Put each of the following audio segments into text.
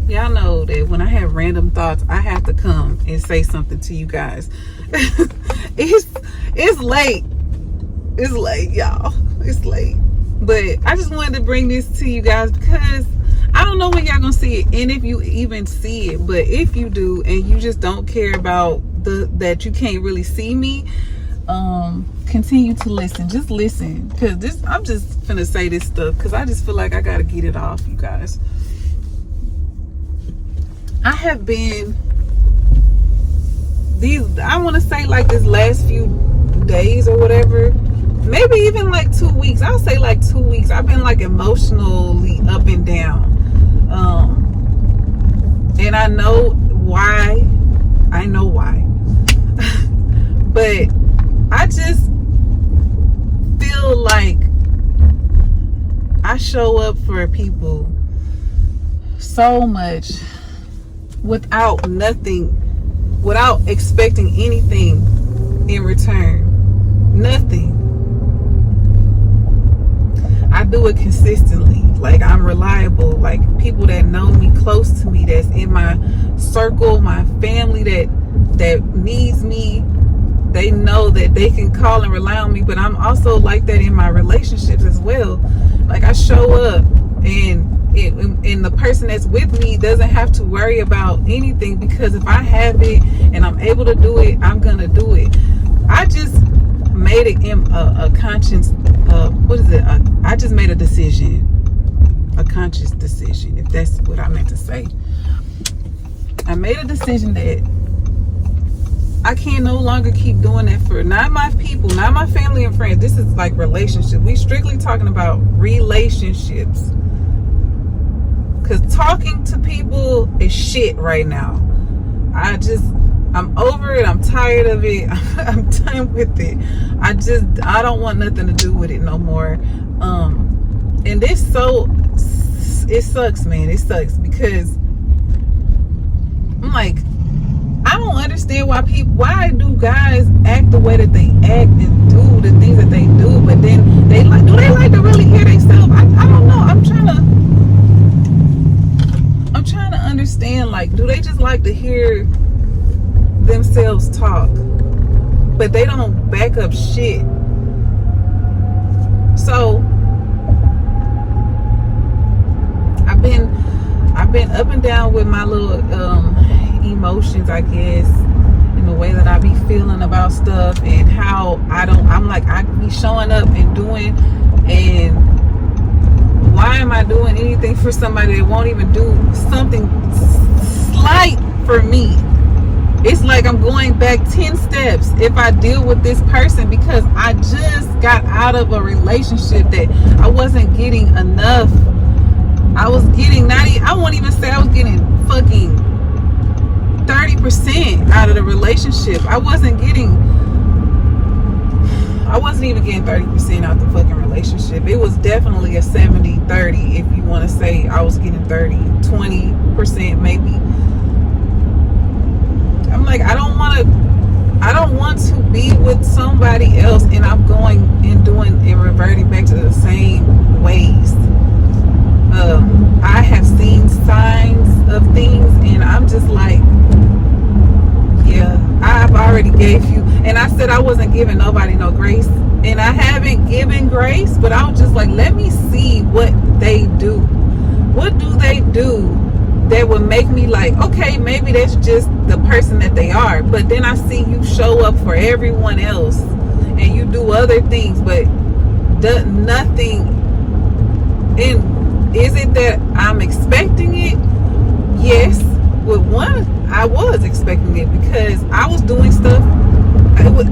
Y'all know that when I have random thoughts, I have to come and say something to you guys. It's late. It's late, y'all. It's late. But I just wanted to bring this to you guys because I don't know when y'all gonna see it, and if you even see it. But if you do, and you just don't care about that you can't really see me, continue to listen. Just listen, because I'm just finna say this stuff because I just feel like I gotta get it off, you guys. I have been I want to say like this last few days or whatever, maybe even like 2 weeks. I'll say like 2 weeks. I've been like emotionally up and down. And I know why. I know why. But I just feel like I show up for people so much without expecting anything in return. Nothing. I do it consistently. Like, I'm reliable. Like, people that know me, close to me, that's in my circle, my family that needs me, they know that they can call and rely on me. But I'm also like that in my relationships as well. Like, I show up, and the person that's with me doesn't have to worry about anything, because if I have it and I'm able to do it, I'm gonna do it. I just made a conscious I just made a decision, a conscious decision, if that's what I meant to say. I made a decision that I can no longer keep doing that for not my people, not my family and friends. This is like relationships. We strictly talking about relationships. Because talking to people is shit right now. I'm over it. I'm tired of it. I'm done with it. I don't want nothing to do with it no more. And it sucks, man. It sucks because I'm like, I don't understand why do guys act the way that they act and do the things that they do, but then do they like to really hear themselves? I don't know. I'm trying to understand, like, do they just like to hear themselves talk, but they don't back up shit? So I've been up and down with my little emotions, I guess, in the way that I be feeling about stuff, and how I be showing up and doing, and why am I doing anything for somebody that won't even do something slight for me? It's like I'm going back 10 steps if I deal with this person, because I just got out of a relationship that I wasn't getting enough. I was getting I won't even say I was getting fucking 30% out of the relationship. I wasn't even getting 30% out the fucking relationship. It was definitely a 70-30, if you want to say I was getting 20% maybe. I'm like, I don't want to be with somebody else and I'm going and doing and reverting back to the same ways. I have seen signs of things, and I'm just like, yeah, I've already gave you, and I said I wasn't giving nobody no grace, and I haven't given grace, but I was just like, let me see what they do. What do they do that would make me like, okay, maybe that's just the person that they are? But then I see you show up for everyone else and you do other things, but nothing. And is it that I'm expecting it? Yes. With one, I was expecting it because I was doing stuff.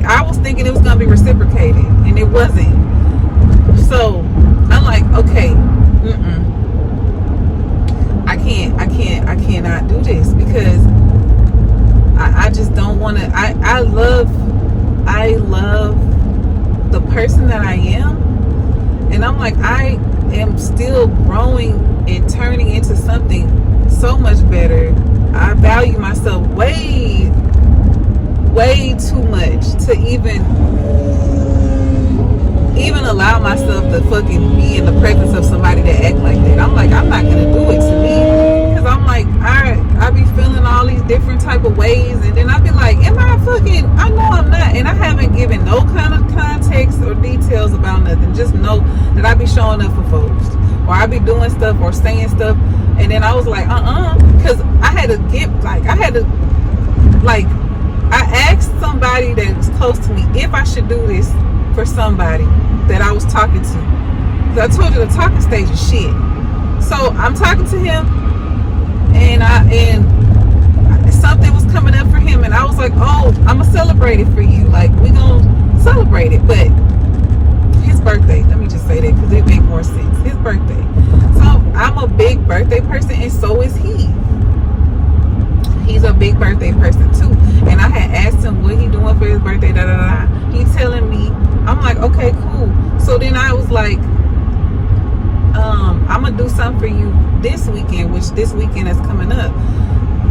I was thinking it was going to be reciprocated, and it wasn't. So I'm like, okay, I cannot do this, because I just don't want to. I love the person that I am, and I'm like, I am still growing and turning into something so much better. I value myself way too much to even allow myself to fucking be in the presence of somebody that act like that. I'm like, I'm not gonna do it to me, because I'm like, I details about nothing. Just know that I be showing up for folks, or I be doing stuff or saying stuff. And then I was like, because I had to get, like, I asked somebody that was close to me if I should do this for somebody that I was talking to. Because I told you the talking stage is shit. So I'm talking to him, and something was coming up for him, and I was like, oh, I'm gonna celebrate it for you. Like, we gonna celebrate it. But his birthday, let me just say that because it make more sense. His birthday. So I'm a big birthday person, and so is he. He's a big birthday person too. And I had asked him what he doing for his birthday, He telling me, I'm like, okay, cool. So then I was like, I'm gonna do something for you this weekend, which this weekend is coming up.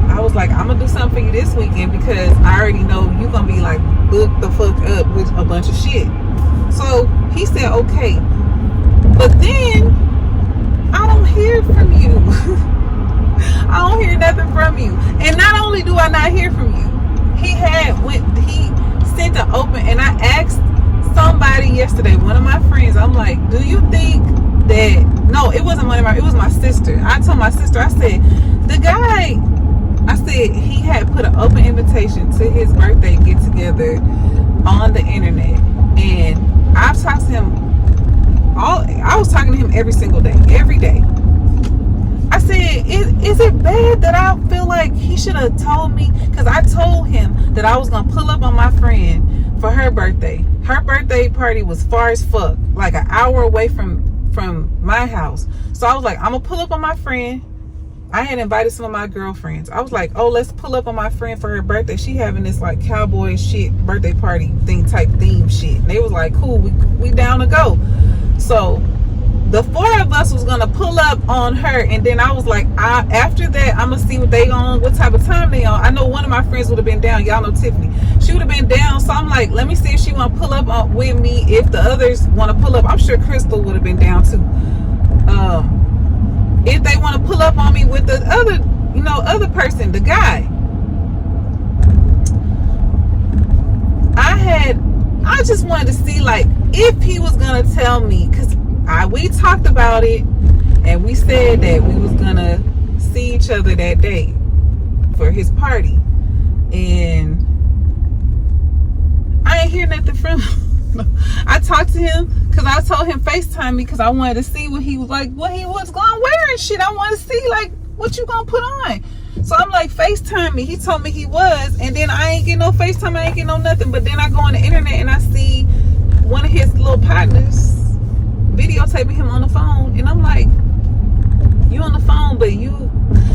I was like, I'm gonna do something for you this weekend because I already know you're gonna be like booked the fuck up with a bunch of shit. So he said, okay. But then I don't hear from you. I don't hear nothing from you. And not only do I not hear from you, he sent an open, and I asked somebody yesterday, one of my friends, I'm like, do you think that, no, it wasn't it was my sister. I told my sister, I said, he had put an open invitation to his birthday get together on the internet. And I've talked to him I was talking to him every single day, every day. I said, is it bad that I feel like he should have told me? Because I told him that I was going to pull up on my friend for her birthday. Her birthday party was far as fuck, like an hour away from my house. So I was like, I'm going to pull up on my friend. I had invited some of my girlfriends. I was like, oh, let's pull up on my friend for her birthday. She having this like cowboy shit birthday party theme shit. And they was like, cool, we down to go. So the four of us was gonna pull up on her, and then I was like, after that, I'm gonna see what they on, what type of time they on. I know one of my friends would have been down. Y'all know Tiffany. She would have been down. So I'm like, let me see if she want to pull up with me. If the others want to pull up, I'm sure Crystal would have been down too. If they want to pull up on me with the other person, the guy. I just wanted to see, like, if he was gonna tell me, because we talked about it, and we said that we was gonna see each other that day for his party, and I ain't hear nothing from him. I talked to him because I told him FaceTime me because I wanted to see what he was like, what he was gonna wear and shit. I wanted to see like what you gonna put on. So I'm like, FaceTime me. He told me he was, and then I ain't get no FaceTime, I ain't get no nothing. But then I go on the internet and I see one of his little partners videotaping him on the phone, and I'm like, you on the phone, but you.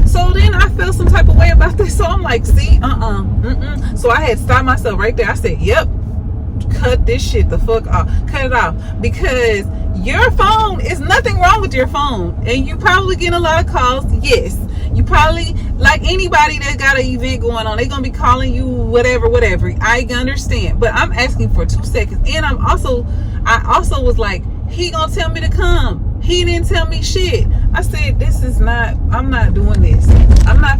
So then I felt some type of way about this. So I'm like, see, So I had stopped myself right there. I said, yep, cut this shit the fuck off, cut it off, because your phone is nothing wrong with your phone, and you probably getting a lot of calls. Yes, you probably, like anybody that got an event going on, they gonna be calling you whatever. I understand, but I'm asking for 2 seconds, and I also was like, he gonna tell me to come. He didn't tell me shit. I said, I'm not doing this. I'm not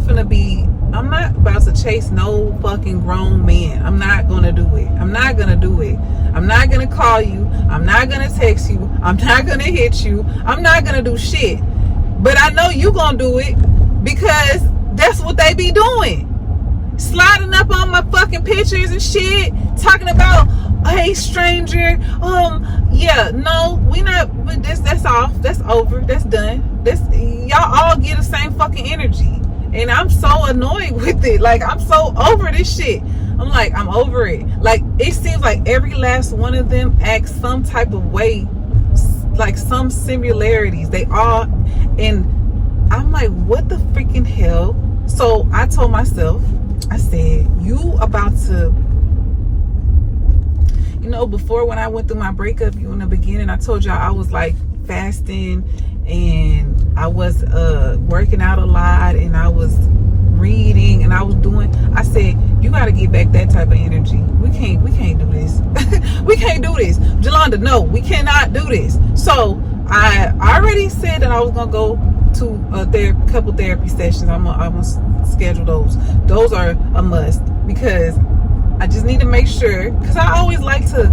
about to chase no fucking grown man. I'm not gonna do it. I'm not gonna call you. I'm not gonna text you. I'm not gonna hit you. I'm not gonna do shit. But I know you gonna do it because that's what they be doing. Sliding up on my fucking pictures and shit, talking about, hey stranger, yeah, no, we not, but that's off, that's over, that's done. Y'all all get the same fucking energy, and I'm so annoyed with it. Like, I'm so over this shit. I'm like, I'm over it. Like, it seems like every last one of them acts some type of way, like some similarities. They all, and I'm like, what the freaking hell? So I told myself, I said, you about to, before when I went through my breakup, in the beginning, I told y'all I was like fasting, and I was working out a lot, and I was reading, and I was doing, I said, you got to get back that type of energy. We can't do this. We can't do this. Jolanda, no, we cannot do this. So I already said that I was going to go to a couple therapy sessions. I'm gonna schedule those. Those are a must, because I just need to make sure, because I always like to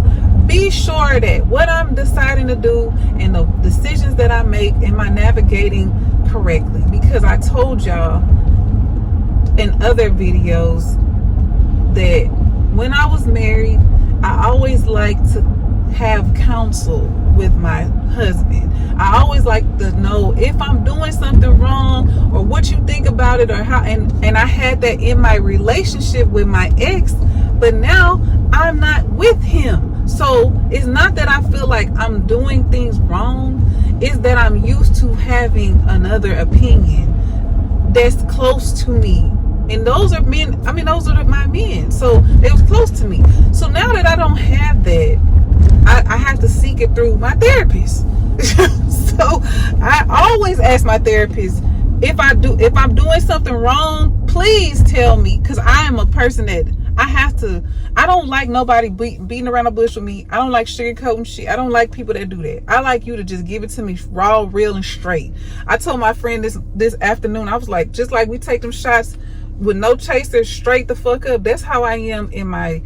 be sure that what I'm deciding to do and the decisions that I make, am I navigating correctly? Because I told y'all in other videos that when I was married, I always liked to have counsel with my husband. I always like to know if I'm doing something wrong or what you think about it, or how, and I had that in my relationship with my ex, but now I'm not with him. So it's not that I feel like I'm doing things wrong, it's that I'm used to having another opinion that's close to me. And those are men, I mean, those are my men. So they was close to me. So now that I don't have that, I have to seek it through my therapist. So I always ask my therapist, if I'm doing something wrong, please tell me, because I am a person that I don't like nobody beating around the bush with me. I don't like sugarcoating shit. I don't like people that do that. I like you to just give it to me raw, real, and straight. I told my friend this afternoon, I was like, just like we take them shots with no chaser, straight the fuck up. That's how I am in my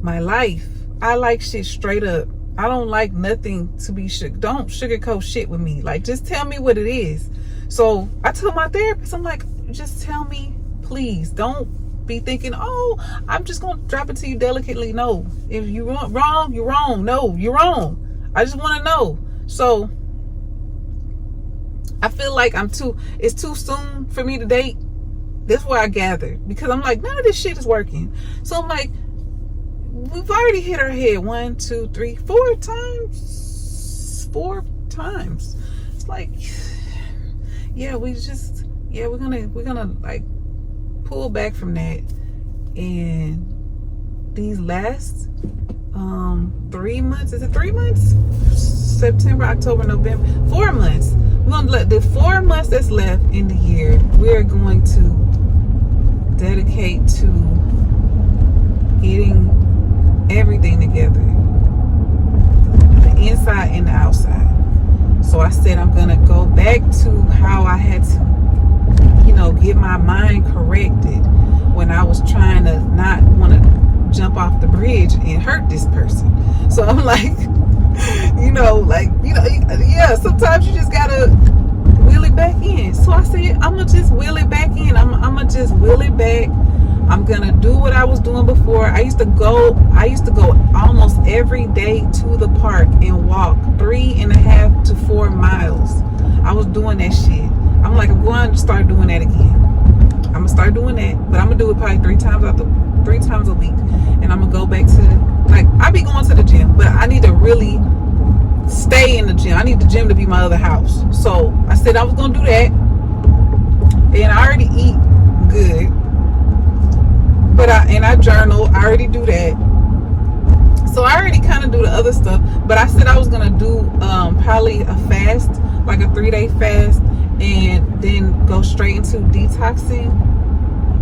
life. I like shit straight up. I don't like nothing to be don't sugarcoat shit with me. Like, just tell me what it is. So I told my therapist, I'm like, just tell me, please. Don't be thinking, oh, I'm just gonna drop it to you delicately. No, if you want wrong, you're wrong. No, you're wrong. I just want to know. So I feel like it's too soon for me to date. That's where I gathered, because I'm like, none of this shit is working. So I'm like, we've already hit our head 1, 2, 3, 4 times. 4 times. It's like, yeah, we're gonna like pull back from that. And these last 3 months, is it 3 months? September, October, November, 4 months. We're gonna let the 4 months that's left in the year, we're going to dedicate to getting everything together, the inside and the outside. So I said I'm gonna go back to how I had to, get my mind corrected when I was trying to not want to jump off the bridge and hurt this person. So I'm like, yeah, sometimes you just gotta wheel it back in. So I said, I'm gonna just wheel it back in. I'm gonna just wheel it back. I'm gonna do what I was doing before. I used to go almost every day to the park and walk 3.5 to 4 miles. I was doing that shit. I'm like, I'm going to start doing that again. I'm gonna start doing that, but I'm gonna do it probably 3 times a week. And I'm gonna go back to, like, I be going to the gym, but I need to really stay in the gym. I need the gym to be my other house. So I said I was gonna do that. And I already eat good. But I journal. I already do that. So I already kind of do the other stuff. But I said I was gonna do probably a fast, like a 3-day fast, and then go straight into detoxing.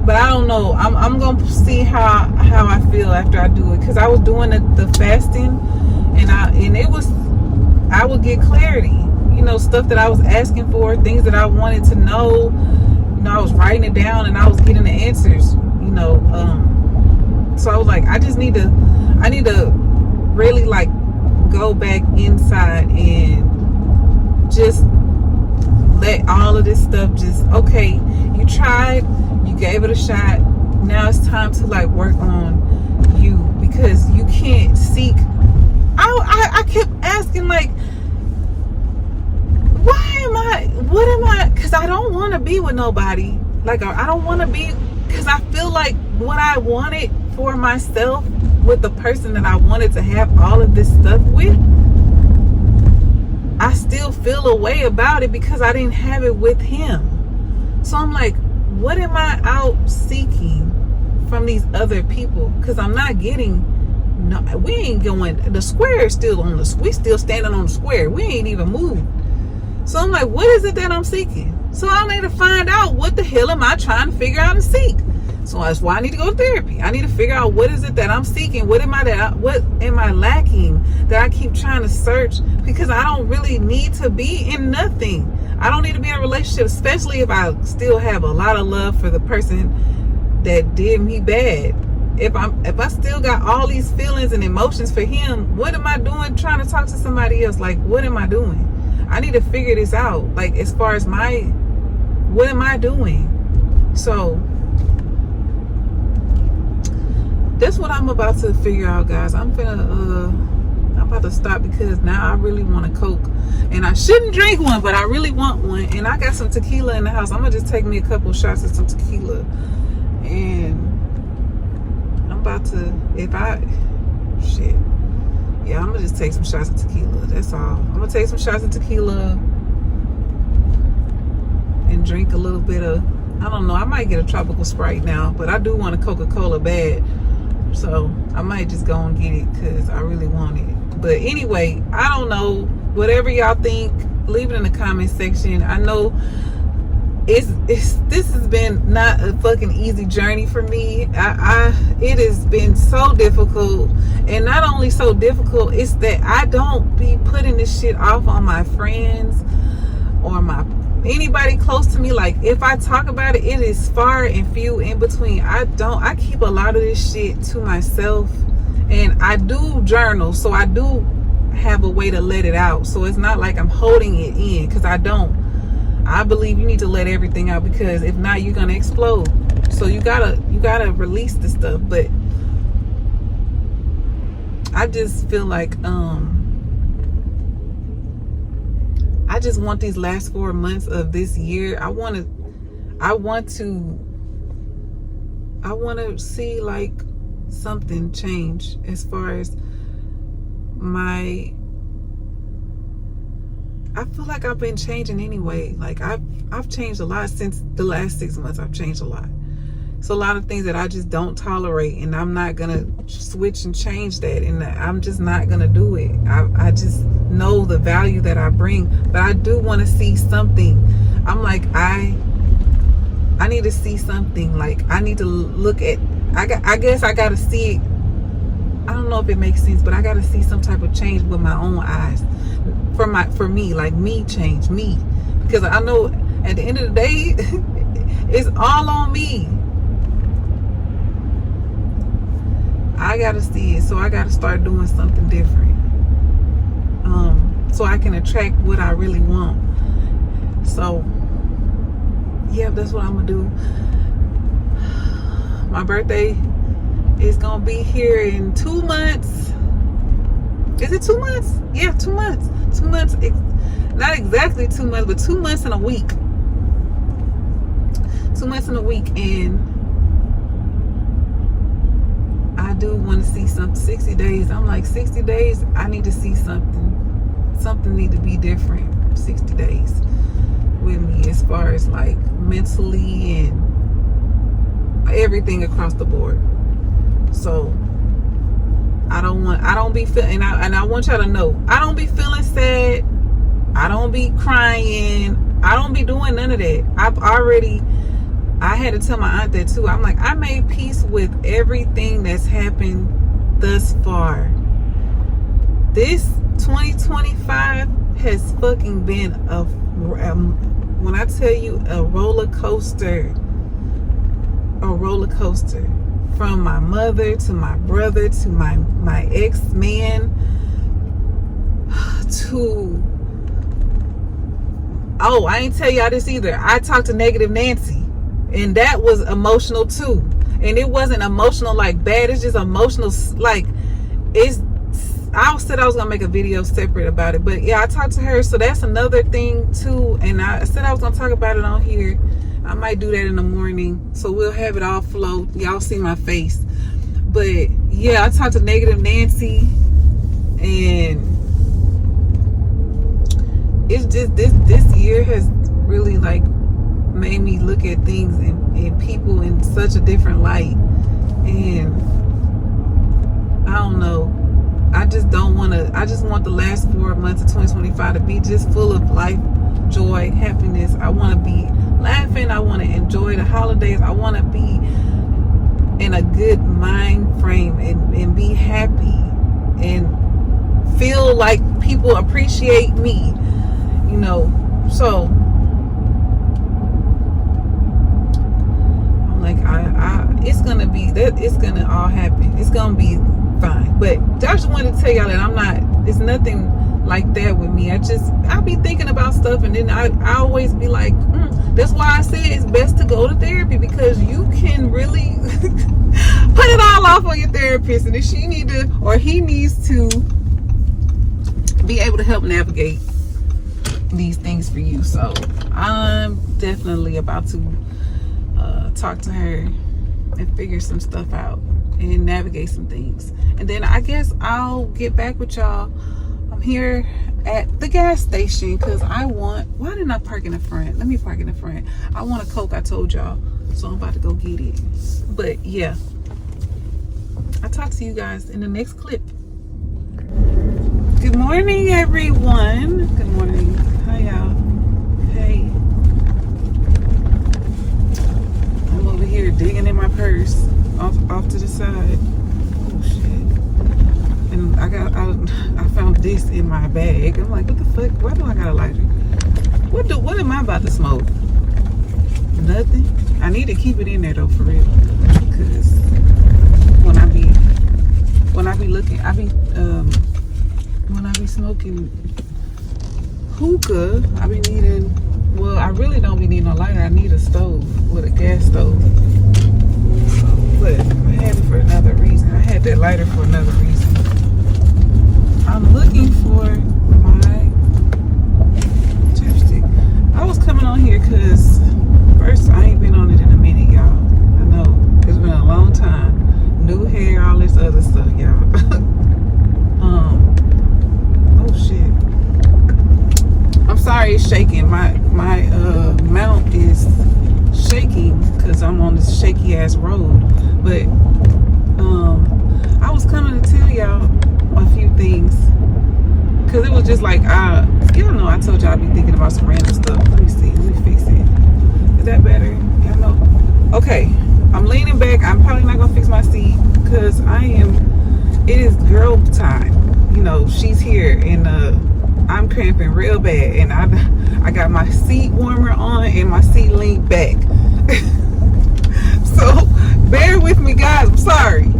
But I don't know. I'm gonna see how I feel after I do it, because I was doing the fasting, and it was, I would get clarity. Stuff that I was asking for, things that I wanted to know. I was writing it down and I was getting the answers. So I was like, I need to really like go back inside and just let all of this stuff okay, you tried, you gave it a shot, now it's time to like work on you, because you can't seek. I kept asking, like, what am I, because I don't want to be with nobody. Like, I don't want to be, because I feel like what I wanted for myself with the person that I wanted to have all of this stuff with, I still feel a way about it because I didn't have it with him. So I'm like, what am I out seeking from these other people? Because I'm not getting, no, we ain't going, the square is still on we still standing on the square. We ain't even moved. So I'm like, what is it that I'm seeking? So I need to find out, what the hell am I trying to figure out and seek? So that's why I need to go to therapy. I need to figure out, what is it that I'm seeking? What am I lacking that I keep trying to search? Because I don't really need to be in nothing. I don't need to be in a relationship, especially if I still have a lot of love for the person that did me bad. if I still got all these feelings and emotions for him, what am I doing trying to talk to somebody else? Like, what am I doing? I need to figure this out. Like, as far as what am I doing? So that's what I'm about to figure out, guys. I'm about to stop because now I really want a Coke, and I shouldn't drink one, but I really want one. And I got some tequila in the house. I'm gonna just take me a couple shots of some tequila, and I'm about to, I'm gonna just take some shots of tequila. That's all. I'm gonna take some shots of tequila and drink a little bit of, I don't know, I might get a tropical Sprite now, but I do want a Coca-Cola bad, so I might just go and get it because I really want it. But anyway, I don't know, whatever y'all think, leave it in the comment section. I know this has been not a fucking easy journey for me. It has been so difficult, and not only so difficult, it's that I don't be putting this shit off on my friends or anybody close to me. Like, if I talk about it, it is far and few in between. I keep a lot of this shit to myself, and I do journal, so I do have a way to let it out. So it's not like I'm holding it in, because I believe you need to let everything out, because if not, you're gonna explode. So you gotta release the stuff. But I just feel like I just want these last 4 months of this year. I want to see like something change as far as I feel like I've been changing anyway. Like, I've changed a lot since the last 6 months. I've changed a lot. So a lot of things that I just don't tolerate, and I'm not gonna switch and change that, and I'm just not gonna do it. I just know the value that I bring, but I do want to see something. I'm like, I need to see something. Like, I need to look at, I guess I gotta see it. I don't know if it makes sense, but I gotta see some type of change with my own eyes. For me, like, me change me, because I know at the end of the day it's all on me. I gotta see it, so I gotta start doing something different, so I can attract what I really want. So yeah, that's what I'm gonna do. My birthday is gonna be here in 2 months. Is it 2 months? Yeah, 2 months. 2 months, not exactly 2 months, but 2 months and a week. 2 months and a week, and I do want to see something. 60 days. I'm like, 60 days, I need to see something. Something need to be different. 60 days with me, as far as like mentally and everything across the board. So I don't be feeling, and I want y'all to know, I don't be feeling sad. I don't be crying. I don't be doing none of that. I had to tell my aunt that too. I'm like, I made peace with everything that's happened thus far. This 2025 has fucking been when I tell you, a roller coaster. A roller coaster. From my mother to my brother to my ex-man to, oh, I ain't tell y'all this either. I talked to Negative Nancy, and that was emotional too. And it wasn't emotional like bad, it's just emotional like, I said I was gonna make a video separate about it, but yeah, I talked to her, so that's another thing too. And I said I was gonna talk about it on here. I might do that in the morning, so we'll have it all flow. Y'all see my face. But yeah, I talked to Negative Nancy, and it's just this year has really like made me look at things and people in such a different light. And I don't know, I just want the last 4 months of 2025 to be just full of life, joy, happiness. I want to be laughing. I want to enjoy the holidays. I want to be in a good mind frame and be happy and feel like people appreciate me, you know. So I'm like, it's gonna be, that it's gonna all happen. It's gonna be fine. But I just wanted to tell y'all that I'm not, it's nothing like that with me. I'll be thinking about stuff, and then I always be like, that's why I say it's best to go to therapy, because you can really put it all off on your therapist, and if she need to, or he needs to be able to help navigate these things for you. So I'm definitely about to talk to her and figure some stuff out and navigate some things, and then I guess I'll get back with y'all. I'm here at the gas station because why didn't I park in the front? Let me park in the front. I want a Coke, I told y'all, so I'm about to go get it. But yeah, I'll talk to you guys in the next clip. Good morning, everyone. Good morning. Hi, y'all. Hey. I'm over here digging in my purse off to the side. Oh shit. And I found this in my bag. I'm like, what the fuck? Why do I got a lighter? What am I about to smoke? Nothing. I need to keep it in there though, for real. Because when I be looking, when I be smoking hookah, I be needing, well, I really don't be needing a lighter. I need a stove with a gas stove. But I had it for another reason. I had that lighter for another reason. I'm looking for my chapstick. I was coming on here because first, I ain't been on it in a minute, y'all. I know it's been a long time. New hair, all this other stuff, y'all. Oh shit. I'm sorry it's shaking. My mount is shaking because I'm on this shaky ass road. But I was coming to tell y'all a few things, because it was just like, y'all know I told y'all I'd be thinking about some random stuff. Let me see, let me fix it. Is that better? Y'all know? Okay, I'm leaning back. I'm probably not gonna fix my seat because it is girl time. You know, she's here, and I'm cramping real bad, and I got my seat warmer on and my seat leaned back. So bear with me, guys. I'm sorry.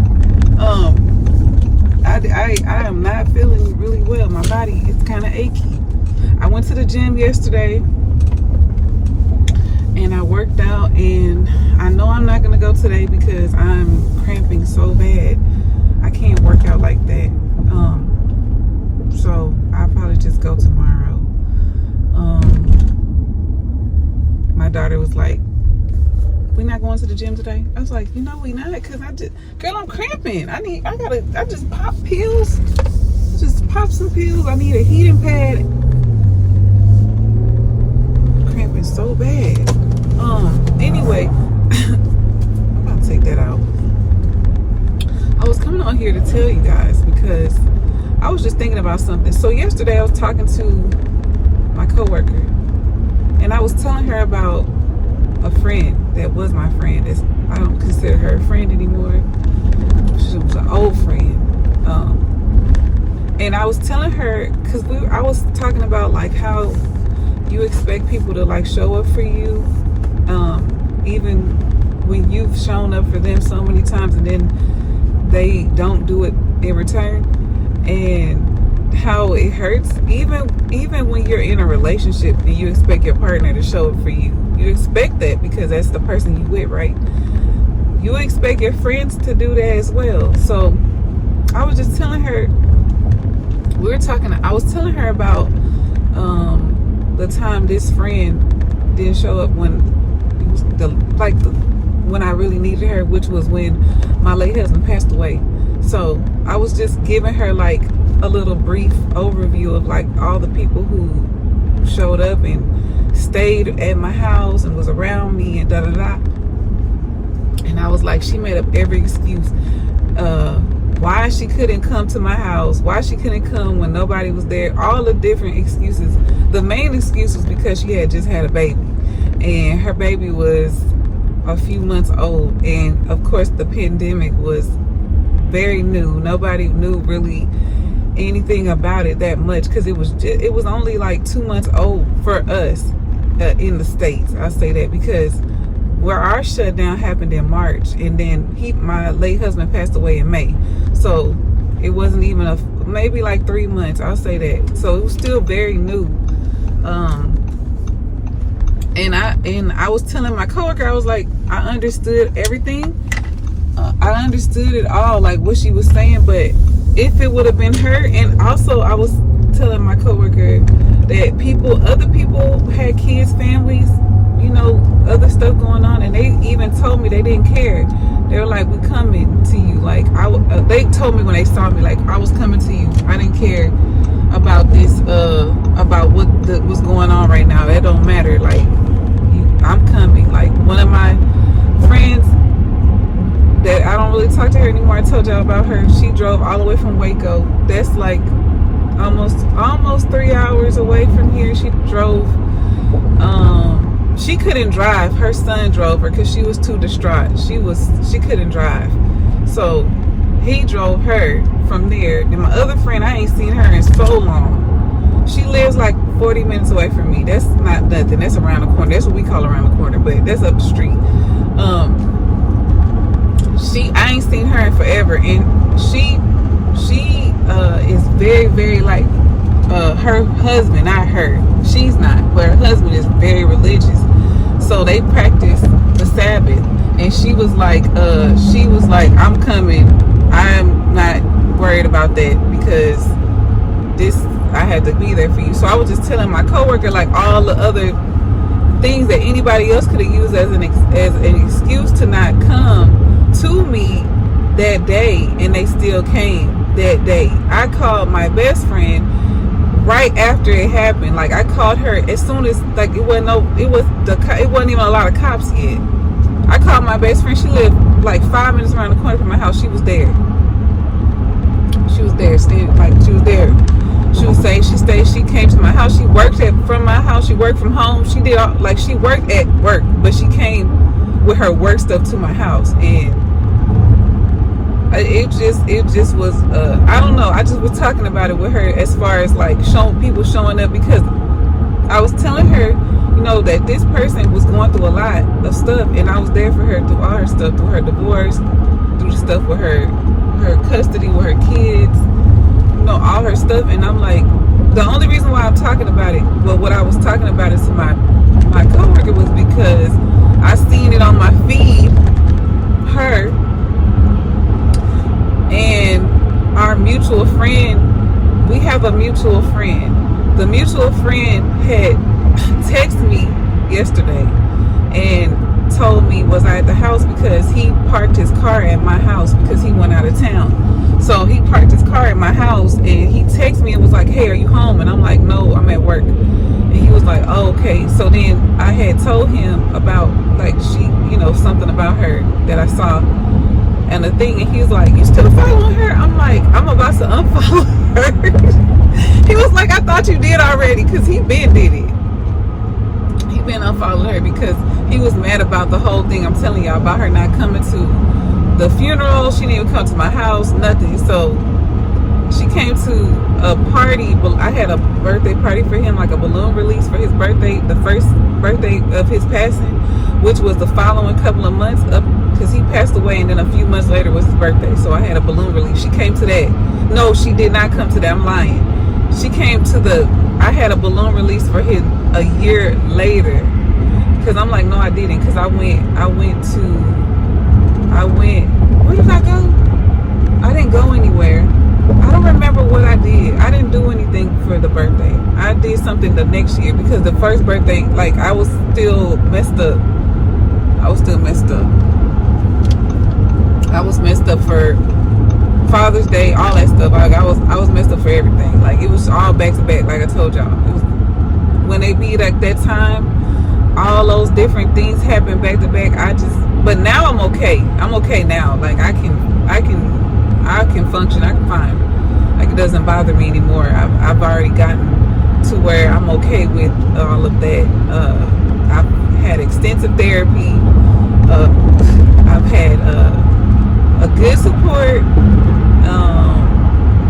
I am not feeling really well. My body is kind of achy. I went to the gym yesterday and I worked out, and I know I'm not gonna go today because I'm cramping so bad. I can't work out like that. So I'll probably just go tomorrow. My daughter was like, "We not going to the gym today?" I was like, "No, we not, because girl, I'm cramping. I just pop pills. Just pop some pills. I need a heating pad." I'm cramping so bad. Anyway, I'm about to take that out. I was coming on here to tell you guys because I was just thinking about something. So yesterday I was talking to my coworker, and I was telling her about a friend that was my friend. I don't consider her a friend anymore. She was an old friend. And I was telling her, because I was talking about like how you expect people to like show up for you, even when you've shown up for them so many times and then they don't do it in return, and how it hurts even when you're in a relationship and you expect your partner to show up for you. You expect that because that's the person you with, right? You expect your friends to do that as well. So I was just telling her, I was telling her about the time this friend didn't show up when it was when I really needed her, which was when my late husband passed away. So I was just giving her like a little brief overview of like all the people who showed up and stayed at my house and was around me and da-da-da. And I was like, she made up every excuse. Why she couldn't come to my house, why she couldn't come when nobody was there, all the different excuses. The main excuse was because she had just had a baby, and her baby was a few months old, and of course the pandemic was very new. Nobody knew really anything about it that much because it was only like 2 months old for us in the States. I say that because where our shutdown happened in March, and then my late husband passed away in May. So it wasn't even maybe like 3 months, I'll say that. So it was still very new. And I was telling my coworker, I was like, I understood everything. I understood it all, like what she was saying. But if it would have been her, and also I was telling my coworker that other people had kids, families, you know, other stuff going on, and they even told me they didn't care. They were like, "We coming to you." Like they told me when they saw me, like, I was coming to you. I didn't care about this, about what's going on right now. That don't matter. Like, I'm coming. Like, one of my friends that I don't really talk to her anymore, I told y'all about her. She drove all the way from Waco. That's like almost 3 hours away from here. She drove. She couldn't drive. Her son drove her because she was too distraught. She couldn't drive. So he drove her from there. And my other friend, I ain't seen her in so long. She lives like 40 minutes away from me. That's not nothing. That's around the corner. That's what we call around the corner, but that's up the street. I ain't seen her in forever, and she is very, very like her husband, not her. She's not, but her husband is very religious. So they practice the Sabbath, and she was like, I'm coming. I'm not worried about that because I had to be there for you. So I was just telling my coworker like all the other things that anybody else could have used as an excuse to not come to me that day, and they still came that day. I called my best friend right after it happened. Like, I called her as soon as, like, it wasn't even a lot of cops yet. I called my best friend. She lived like 5 minutes around the corner from my house. She was there. She was there. She was saying she came to my house. She worked from my house. She worked from home. She worked at work, but she came with her work stuff to my house, and it just was I don't know. I just was talking about it with her as far as like people showing up, because I was telling her, you know, that this person was going through a lot of stuff, and I was there for her through all her stuff, through her divorce, through the stuff with her custody with her kids, you know, all her stuff. And I'm like, the only reason why I'm talking about it, well, what I was talking about it to my coworker was because I seen it on my feed, her and our mutual friend. We have a mutual friend. The mutual friend had texted me yesterday and told me, was I at the house, because he parked his car at my house because he went out of town. So he parked his car at my house, and he texted me and was like, "Hey, are you home?" And I'm like, "No, I'm at work." And he was like, "Oh, okay." So then I had told him about, like, she, you know, something about her that I saw and the thing, and he's like, "You still following her?" I'm like, "I'm about to unfollow her." He was like, "I thought you did already," because he been did it. He been unfollowing her because he was mad about the whole thing I'm telling y'all about her not coming to the funeral. She didn't even come to my house, nothing. So she came to a party. I had a birthday party for him, like a balloon release for his birthday, the first birthday of his passing, which was the following couple of months up, because he passed away, and then a few months later was his birthday. So I had a balloon release. She came to that. No, she did not come to that. I'm lying. She came to I had a balloon release for him a year later, because I'm like, no, I didn't, because I went, where did I go? I didn't go anywhere. I don't remember what I did. I didn't do anything for the birthday. I did something the next year, because the first birthday, like, I was still messed up. I was messed up for Father's Day, all that stuff. Like, I was messed up for everything. Like, it was all back to back, like I told y'all. It was, when they be like that time, all those different things happen back to back. But now I'm okay. I'm okay now. Like, I can function. I can find, like, it doesn't bother me anymore. I've already gotten to where I'm okay with all of that. I've had extensive therapy. I've had a good support.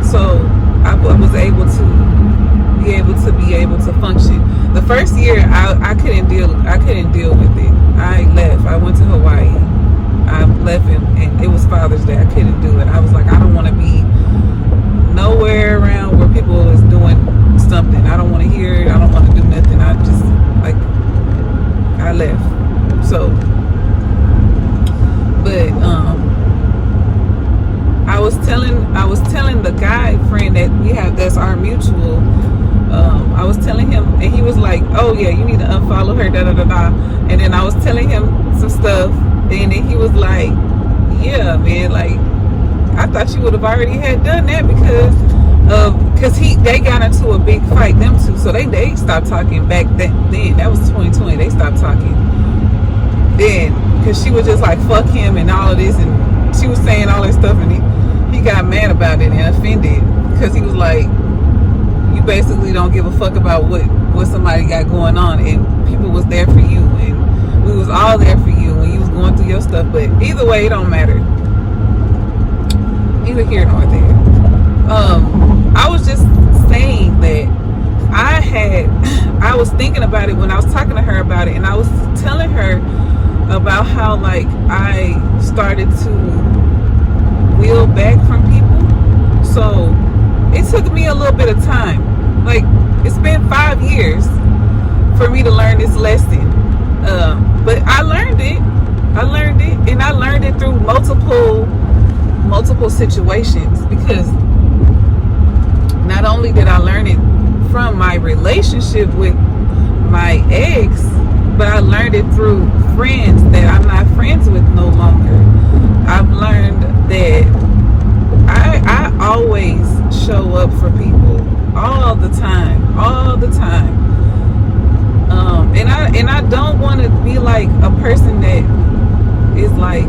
So I was able to function. The first year I couldn't deal with it. I left. I left. So, but I was telling the guy friend that we have, that's our mutual. I was telling him, and he was like, "Oh yeah, you need to unfollow her, da da da da." And then I was telling him some stuff, and then he was like, "Yeah, man, like I thought you would have already had done that because they got into a big fight, them two. So they stopped talking back then. That was 2020. They stopped talking then because she was just like, fuck him and all of this, and she was saying all this stuff, and he got mad about it and offended because he was like, you basically don't give a fuck about what somebody got going on, and people was there for you, and we was all there for you when you was going through your stuff. But either way, it don't matter. Either here nor there. I was just saying that I was thinking about it when I was talking to her about it, and I was telling her about how like I started to wheel back from people. So it took me a little bit of time. Like it's been 5 years for me to learn this lesson. But I learned it, and I learned it through multiple situations, because not only did I learn it from my relationship with my ex, but I learned it through friends that I'm not friends with no longer. I've learned that I always show up for people all the time. And I don't want to be like a person that is like,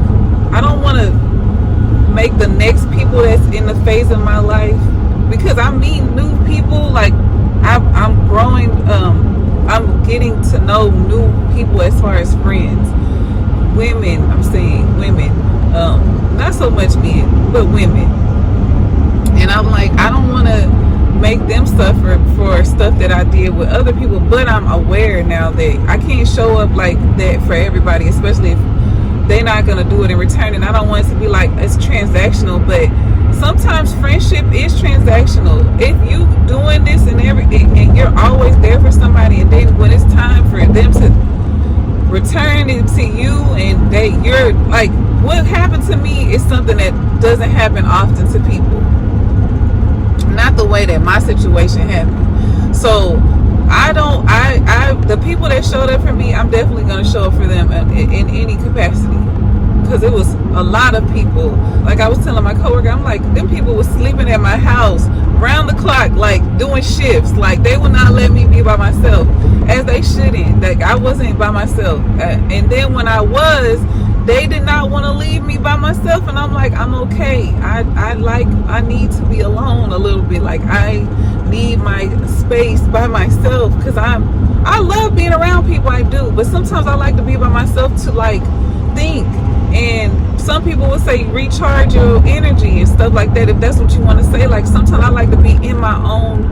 I don't want to make the next people that's in the phase of my life, because I meet new people. Like I'm growing, I'm getting to know new people as far as friends, women. I'm saying women, not so much men, but women. And I'm like, I don't want to make them suffer for stuff that I did with other people, but I'm aware now that I can't show up like that for everybody, especially if they're not going to do it in return. And I don't want it to be like it's transactional, but sometimes friendship is transactional. If you doing this and you're always there for somebody, and then when it's time for them to return it to you, and you're like, what happened to me is something that doesn't happen often to people. Not the way that my situation happened. So the people that showed up for me, I'm definitely going to show up for them in any capacity, because it was a lot of people. Like I was telling my coworker, I'm like, them people was sleeping at my house round the clock, like doing shifts. Like they would not let me be by myself, as they shouldn't. Like I wasn't by myself, and then when I was, they did not want to leave me by myself, and I'm like, I'm okay. I need to be alone a little bit. Like I need my space by myself, because I love being around people, I do, but sometimes I like to be by myself to like think. And some people would say recharge your energy and stuff like that, if that's what you want to say. Like sometimes I like to be in my own,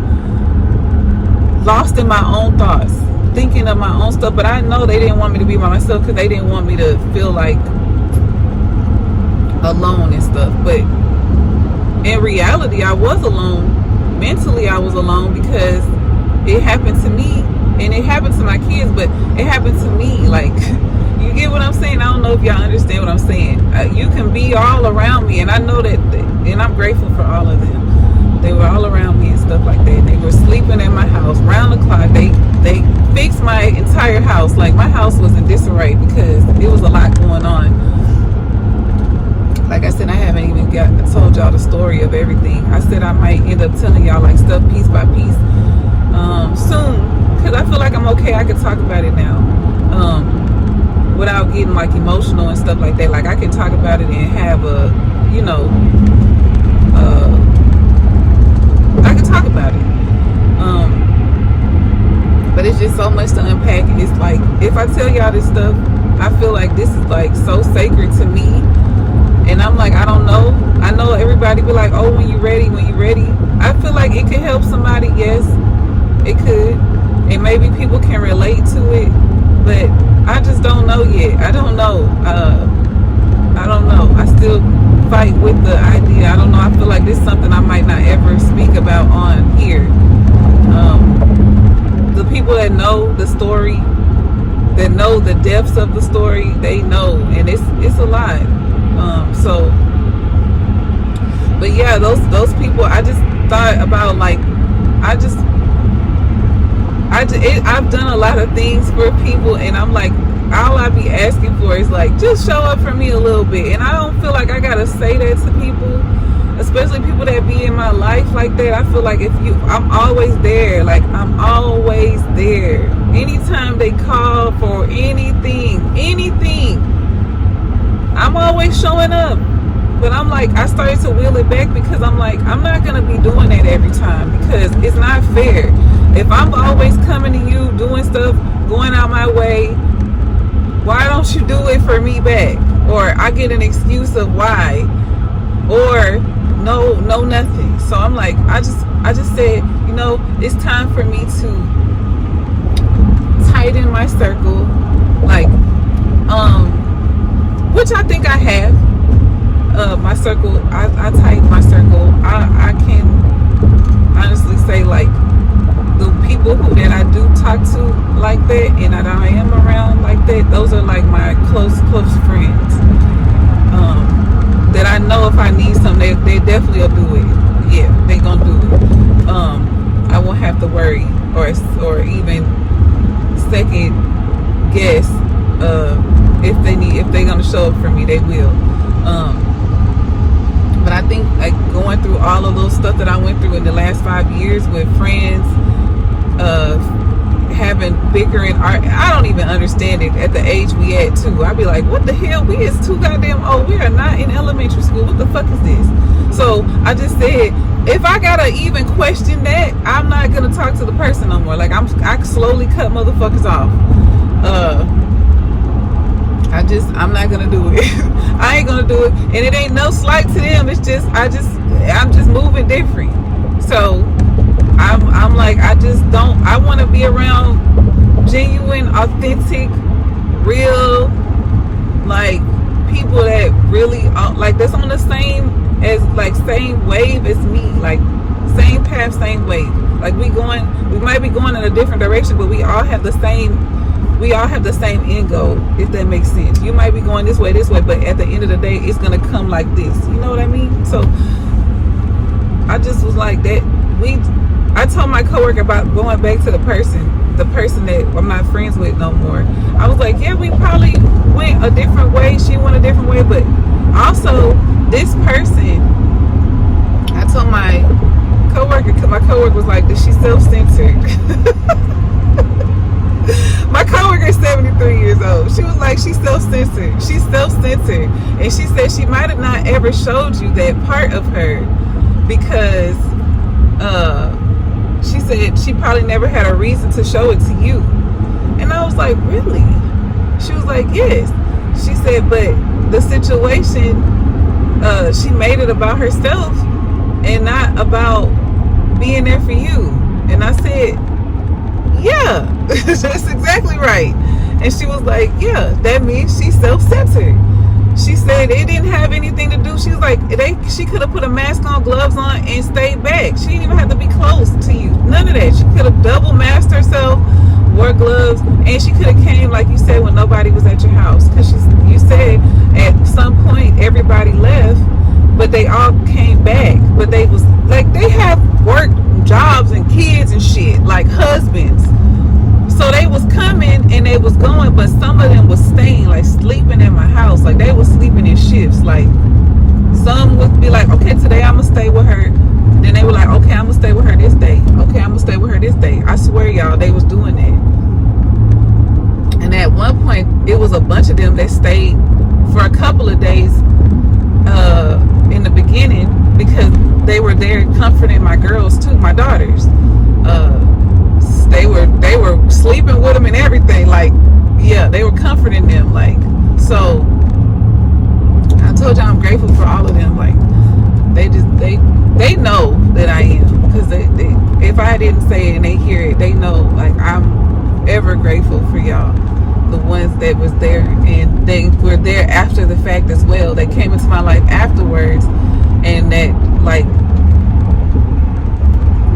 lost in my own thoughts, thinking of my own stuff. But I know they didn't want me to be by myself, because they didn't want me to feel like alone and stuff. But in reality, I was alone. Mentally, I was alone, because it happened to me, and it happened to my kids, but it happened to me. Like, you get what I'm saying? I don't know if y'all understand what I'm saying. You can be all around me, and I know that, and I'm grateful for all of them. They were all around me and stuff like that. They were sleeping at my house round the clock. They fixed my entire house. Like my house was in disarray because it was a lot going on. Like I said, I haven't even told y'all the story of everything. I said I might end up telling y'all like stuff piece by piece soon, because I feel like I'm okay. I can talk about it now without getting like emotional and stuff like that. Like I can talk about it and have a, I can talk about it. But it's just so much to unpack. And it's like, if I tell y'all this stuff, I feel like this is like so sacred to me. And I'm like, I don't know. I know everybody be like, oh, when you ready. I feel like it could help somebody. Yes, it could. And maybe people can relate to it. But I just don't know yet. I don't know. I still fight with the idea. I don't know. I feel like this is something I might not ever speak about on here. The people that know the story, that know the depths of the story, they know, and it's a lot. So, but yeah, those people, I just thought about, like, I've done a lot of things for people, and I'm like, all I be asking for is, like, just show up for me a little bit. And I don't feel like I gotta say that to people, especially people that be in my life like that. I feel like I'm always there. Like, I'm always there. Anytime they call for anything, I'm always showing up. But I'm like, I started to wheel it back, because I'm like, I'm not gonna be doing that every time, because it's not fair. If I'm always coming to you, doing stuff, going out my way, why don't you do it for me back? Or I get an excuse of why, or no nothing. So I'm like, I just said, it's time for me to tighten my circle, like, which I think I have. My circle, I tighten my circle. I can honestly say, like, the people that I do talk to like that, and that I am around like that, those are like my close friends. That I know if I need something, they definitely will do it. Yeah, they gonna do it. I won't have to worry or even second guess if they're gonna show up for me, they will. But I think, like, going through all of those stuff that I went through in the last 5 years with friends, having bickering, I don't even understand it at the age we at too. I be like, what the hell? We is too goddamn old. We are not in elementary school. What the fuck is this? So I just said, if I gotta even question that, I'm not gonna talk to the person no more. Like, I slowly cut motherfuckers off. I'm not gonna do it. I ain't gonna do it, and it ain't no slight to them. It's just I'm just moving different. So I'm like, I want to be around genuine, authentic, real, like, people that really like, that's on the same wave as me, like, same path, same wave. Like, we might be going in a different direction, but we all have the same end goal, if that makes sense. You might be going this way, but at the end of the day, it's gonna come like this. You know what I mean? So I just was like that. I told my coworker about going back to the person that I'm not friends with no more. I was like, yeah, we probably went a different way. She went a different way, but also this person, I told my coworker, because my coworker was like, that she's self-centered. My coworker is 73 years old. She was like, she's self-centered. And she said she might have not ever showed you that part of her, because she said she probably never had a reason to show it to you. And I was like, really? She was like, yes. She said, but the situation, she made it about herself and not about being there for you. And I said, yeah, that's exactly right. And she was like, yeah, that means she's self-centered. She said it didn't have anything to do. She was like, she could have put a mask on, gloves on, and stayed back. She didn't even have to be close to you. None of that. She could have double masked herself, wore gloves, and she could have came, like you said, when nobody was at your house. Because you said at some point everybody left, but they all came back. But they was like, they have work, jobs, and kids and shit, like husbands. So they was coming and they was going, but some of them was staying, like sleeping in my house. Like, they was sleeping in shifts. Like, some would be like, okay, today I'm gonna stay with her. Then they were like, okay, I'm gonna stay with her this day. Okay, I'm gonna stay with her this day. I swear, y'all, they was doing that. And at one point, it was a bunch of them that stayed for a couple of days in the beginning, because they were there comforting my girls too, my daughters. They were sleeping with them and everything. Like, yeah, they were comforting them. Like, so I told you I'm grateful for all of them. Like, they know that I am, because they if I didn't say it and they hear it, they know, like, I'm ever grateful for y'all, the ones that was there, and they were there after the fact as well. They came into my life afterwards, and that, like,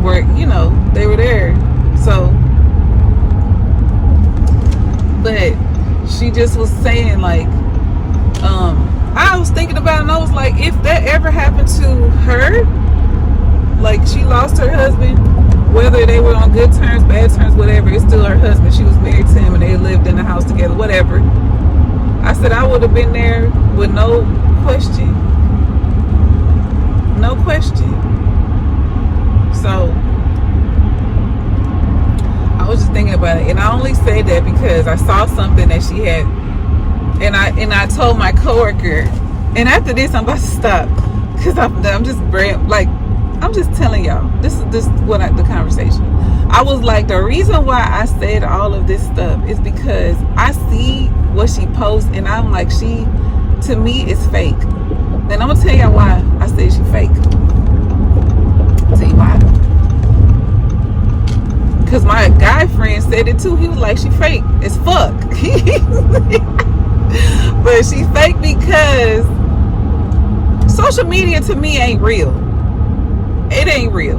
were, they were there. So But she just was saying like, I was thinking about it and I was like, if that ever happened to her, like she lost her husband, whether they were on good terms, bad terms, whatever, it's still her husband. She was married to him and they lived in the house together, whatever. I said I would have been there with no question. No question. So I was just thinking about it, and I only said that because I saw something that she had, and I told my coworker. And after this, I'm about to stop because I'm just like, I'm just telling y'all. This is the conversation. I was like, the reason why I said all of this stuff is because I see what she posts, and I'm like, she, to me, is fake. And I'm gonna tell y'all why I said she fake. I'll tell you why. Because my guy friend said it too. He was like, she fake as fuck. But she fake because social media to me ain't real. It ain't real.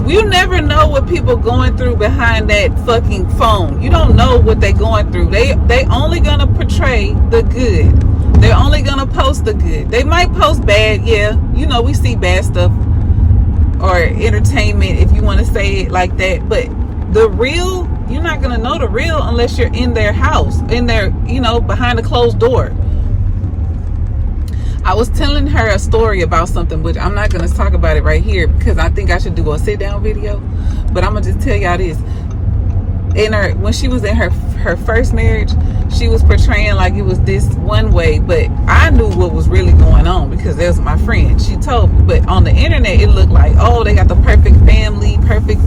You never know what people going through behind that fucking phone. You don't know what they going through. They only gonna portray the good. They're only gonna post the good. They might post bad, yeah. You know, we see bad stuff or entertainment, if you want to say it like that. But the real, you're not gonna know the real unless you're in their house, in their, you know, behind a closed door. I was telling her a story about something, which I'm not going to talk about it right here because I think I should do a sit down video. But I'm going to just tell y'all this. When she was in her first marriage, she was portraying like it was this one way, but I knew what was really going on because that was my friend. She told me, but on the internet, it looked like, oh, they got the perfect family, perfect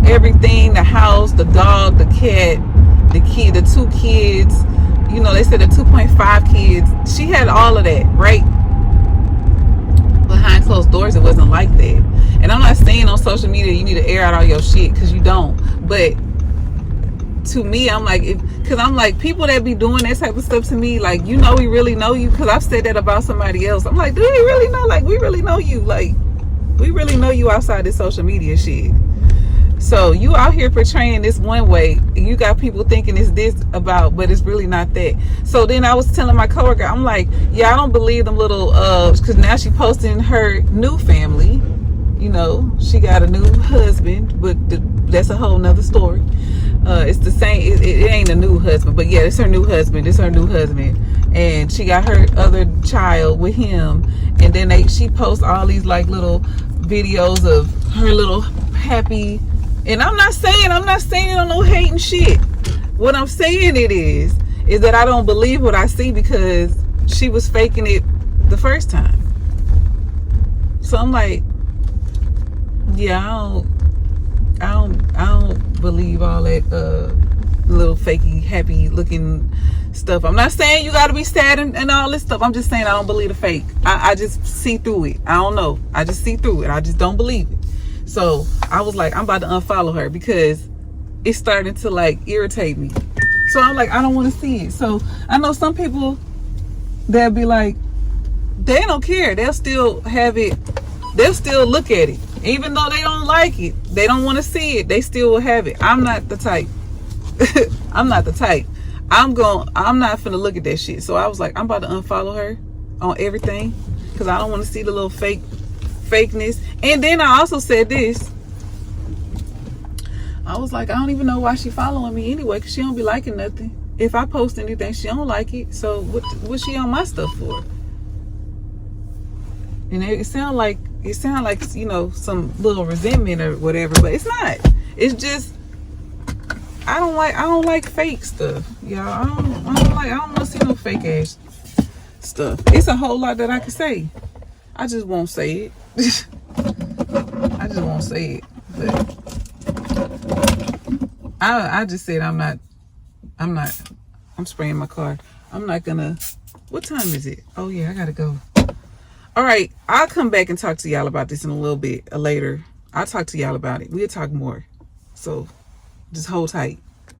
everything, the house, the dog, the cat, the kid, the 2 kids. You know, they said the 2.5 kids. She had all of that, right? Behind closed doors, it wasn't like that. And I'm not saying on social media you need to air out all your shit, because you don't. But to me, I'm like, because I'm like, people that be doing that type of stuff to me, like, you know, we really know you, because I've said that about somebody else. I'm like, do they really know? Like, we really know you. Like, we really know you outside this social media shit. So you out here portraying this one way, and you got people thinking it's this about, but it's really not that. So then I was telling my coworker, I'm like, yeah, I don't believe them little, because now she posting her new family. You know, she got a new husband, but that's a whole nother story. It's the same. It ain't a new husband, but yeah, it's her new husband. It's her new husband, and she got her other child with him. And then she posts all these like little videos of her little happy. And I'm not saying it on no hating shit. What I'm saying is that I don't believe what I see because she was faking it the first time. So I'm like, yeah, I don't believe all that little fakey, happy looking stuff. I'm not saying you got to be sad and all this stuff. I'm just saying I don't believe the fake. I just see through it. I don't know. I just see through it. I just don't believe it. So I was like, I'm about to unfollow her because it's starting to like irritate me. So I'm like, I don't want to see it. So I know some people, they'll be like, they don't care. They'll still have it. They'll still look at it. Even though they don't like it, they don't want to see it, they still will have it. I'm not the type. I'm not the type. I'm not finna look at that shit. So I was like, I'm about to unfollow her on everything because I don't want to see the little fakeness. And then I also said this. I was like, I don't even know why she following me anyway, because she don't be liking nothing. If I post anything, she don't like it. So what's she on my stuff for? And it sound like, you know, some little resentment or whatever, but it's not. It's just I don't like fake stuff, y'all. I don't want to see no fake ass stuff. It's a whole lot that I can say. I just won't say it. I just won't say it. But I just said I'm spraying my car. I'm not gonna. What time is it? Oh yeah, I gotta go. All right, I'll come back and talk to y'all about this in a little bit later. I'll talk to y'all about it. We'll talk more. So just hold tight.